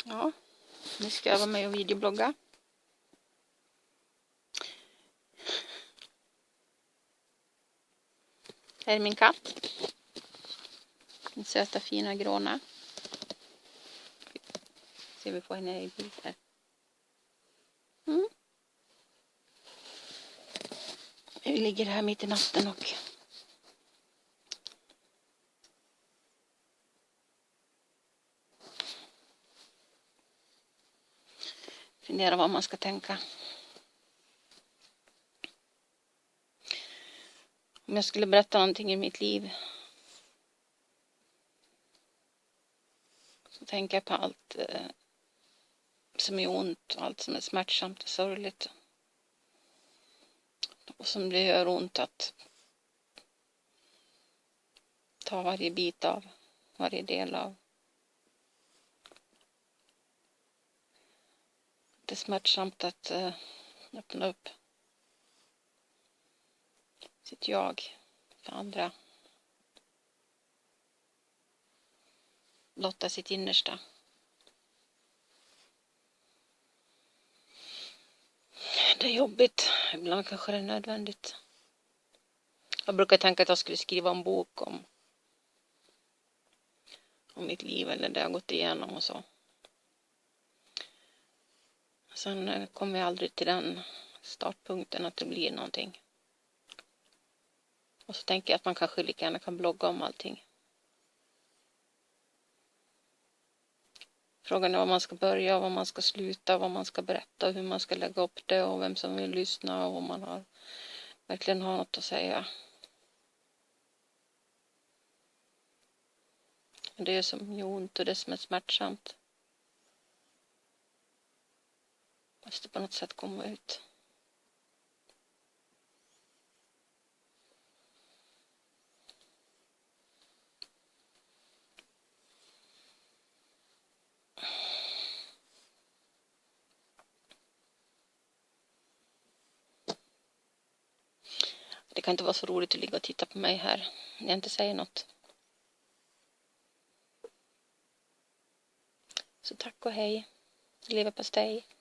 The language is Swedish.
Ja, nu ska jag vara med och videoblogga. Här är min katt. Den söta fina gråna. Ser vi på henne i bild här. Vi ligger här mitt i natten och funderar vad man ska tänka. Om jag skulle berätta någonting i mitt liv så tänker jag på allt som är ont och allt som är smärtsamt och sorgligt. Och som det gör ont att ta varje bit av, varje del av. Det är smärtsamt att öppna upp sitt jag för andra. Blotta sitt innersta. Det är jobbigt. Ibland kanske det är nödvändigt. Jag brukar tänka att jag skulle skriva en bok om mitt liv eller det jag gått igenom och så. Sen kommer jag aldrig till den startpunkten att det blir någonting. Och så tänker jag att man kanske lika gärna kan blogga om allting. Frågan är var man ska börja, var man ska sluta, vad man ska berätta, hur man ska lägga upp det och vem som vill lyssna och om man verkligen har något att säga. Det är som gör ont och det som är smärtsamt. Måste på något sätt komma ut. Det kan inte vara så roligt att ligga och titta på mig här när jag inte säger något. Så tack och hej. Leverpastej.